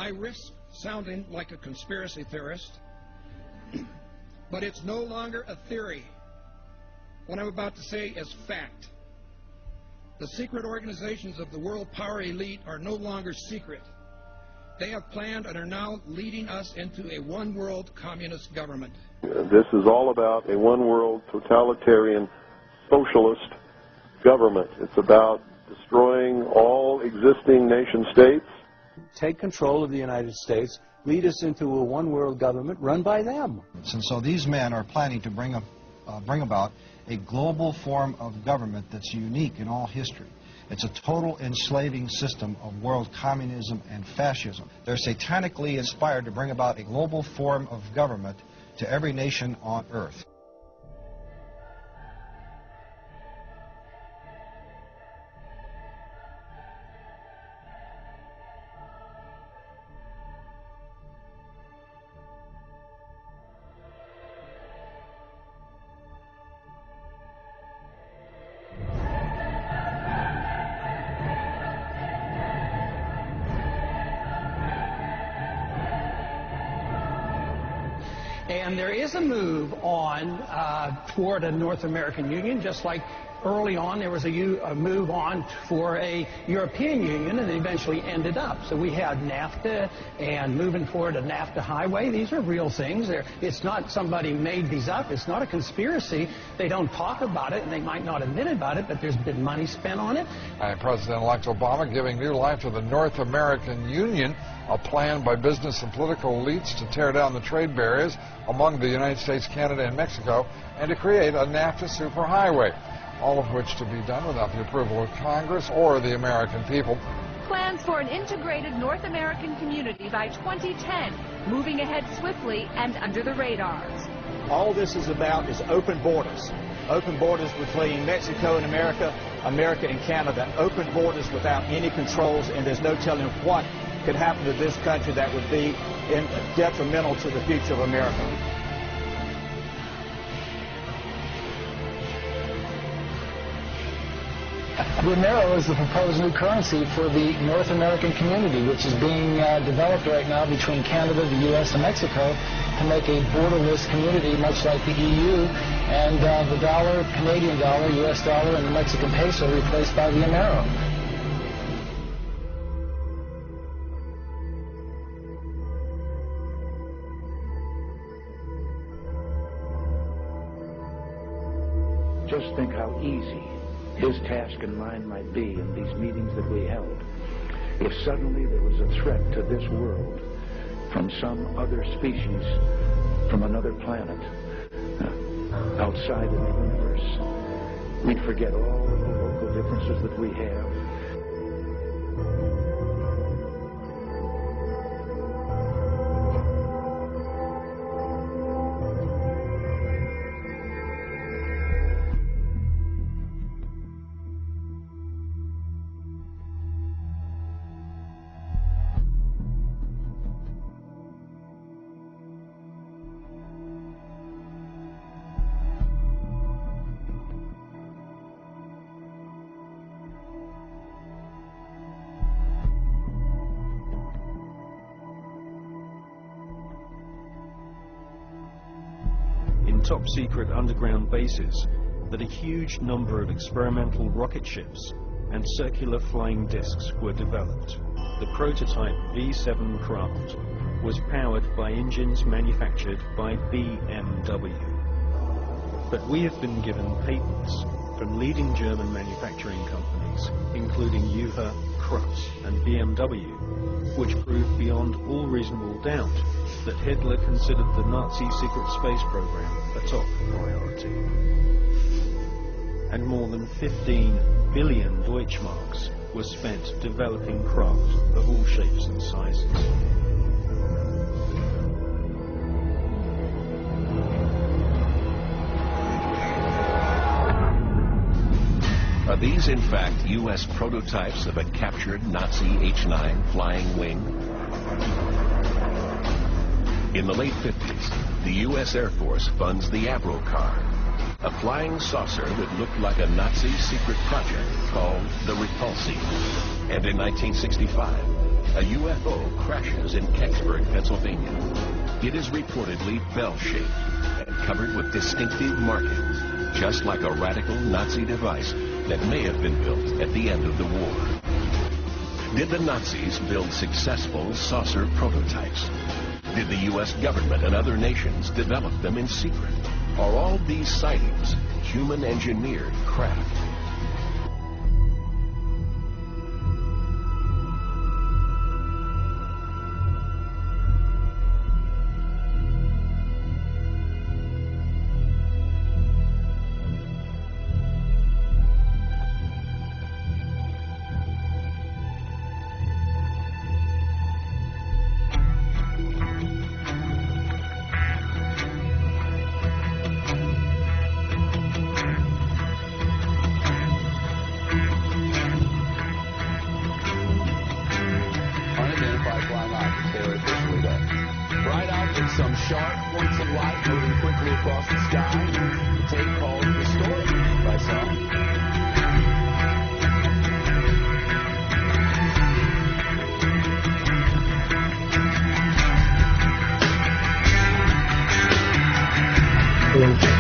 I risk sounding like a conspiracy theorist, but it's no longer a theory. What I'm about to say is fact. The secret organizations of the world power elite are no longer secret. They have planned and are now leading us into a one-world communist government. This is all about a one-world totalitarian socialist government. It's about destroying all existing nation-states. Take control of the United States, lead us into a one-world government run by them. And so these men are planning to bring about a global form of government that's unique in all history. It's a total enslaving system of world communism and fascism. They're satanically inspired to bring about a global form of government to every nation on earth. And there is a move on toward a North American Union, just like early on there was a move on for a European Union, and it eventually ended up. So we had NAFTA and moving forward a NAFTA highway. These are real things. It's not somebody made these up. It's not a conspiracy. They don't talk about it, and they might not admit about it, but there's been money spent on it. President-elect Obama giving new life to the North American Union, a plan by business and political elites to tear down the trade barriers among the United States, Canada, and Mexico, and to create a NAFTA superhighway, all of which to be done without the approval of Congress or the American people. Plans for an integrated North American community by 2010, moving ahead swiftly and under the radars. All this is about is open borders. Open borders between Mexico and America, America and Canada. Open borders without any controls, and there's no telling what could happen to this country that would be detrimental to the future of America. The Amero is the proposed new currency for the North American community, which is being developed right now between Canada, the U.S., and Mexico to make a borderless community much like the EU, and the dollar, Canadian dollar, U.S. dollar, and the Mexican peso replaced by the Amero. Just think how easy his task and mine might be in these meetings that we held if suddenly there was a threat to this world from some other species, from another planet, outside in the universe. We'd forget all of the local differences that we have. Top-secret underground bases that a huge number of experimental rocket ships and circular flying discs were developed. The prototype V-7 craft was powered by engines manufactured by BMW. But we have been given patents from leading German manufacturing companies, including Juha, Krups, and BMW, which proved beyond all reasonable doubt that Hitler considered the Nazi secret space program a top priority. And more than 15 billion Deutschmarks were spent developing craft of all shapes and sizes. Are these, in fact, U.S. prototypes of a captured Nazi H-9 flying wing? In the late 50s, the U.S. Air Force funds the Avro car, a flying saucer that looked like a Nazi secret project called the Repulsi. And in 1965, a UFO crashes in Kecksburg, Pennsylvania. It is reportedly bell-shaped and covered with distinctive markings, just like a radical Nazi device that may have been built at the end of the war. Did the Nazis build successful saucer prototypes? Did the U.S. government and other nations develop them in secret? Are all these sightings human-engineered craft?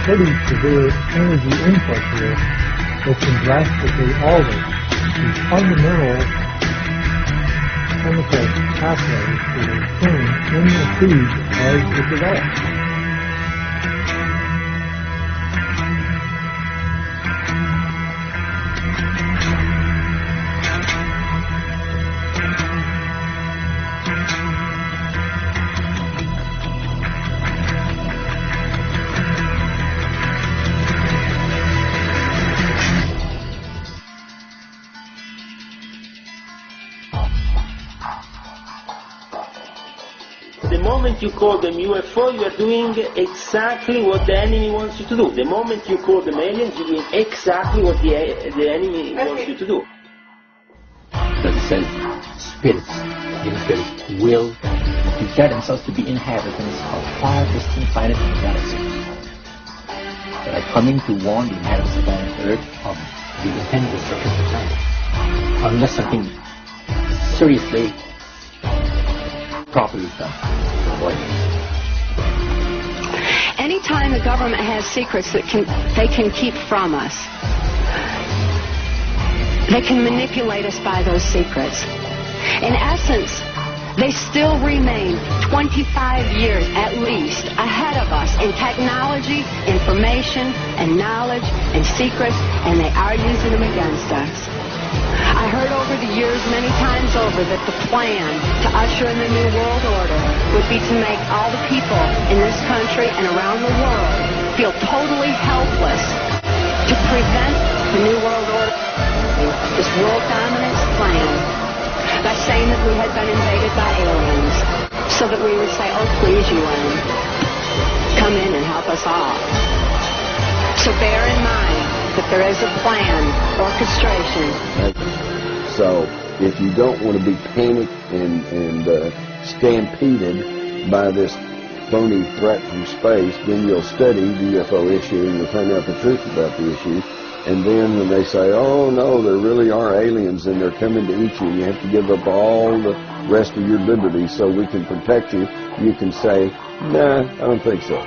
Pretty severe energy input here that can drastically alter the fundamental chemical pathways that are occurring in the food as it develops. The moment you call them UFO, you are doing exactly what the enemy wants you to do. The moment you call them aliens, you're doing exactly what the enemy wants you to do. Because it says spirits, living spirits, will declare themselves to be inhabitants of far distant planets in the galaxy. They are coming to warn the inhabitants of planet Earth of the intended destruction of the planet. Unless something seriously properly done. Anytime the government has secrets that they can keep from us, they can manipulate us by those secrets. In essence, they still remain 25 years at least ahead of us in technology, information, and knowledge, and secrets, and they are using them against us. I heard over the years many times over that the plan to usher in the New World Order would be to make all the people in this country and around the world feel totally helpless to prevent the New World Order, this world dominance plan, by saying that we had been invaded by aliens, so that we would say, oh please UN, come in and help us all. So bear in mind that there is a plan, orchestration. So if you don't want to be panicked and stampeded by this phony threat from space, then you'll study the UFO issue and you'll find out the truth about the issue. And then when they say, oh no, there really are aliens and they're coming to eat you, you have to give up all the rest of your liberty so we can protect you, you can say, nah, I don't think so.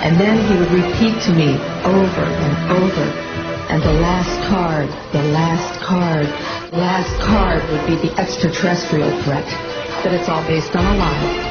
And then he would repeat to me over and over, and the last card would be the extraterrestrial threat, that it's all based on a lie.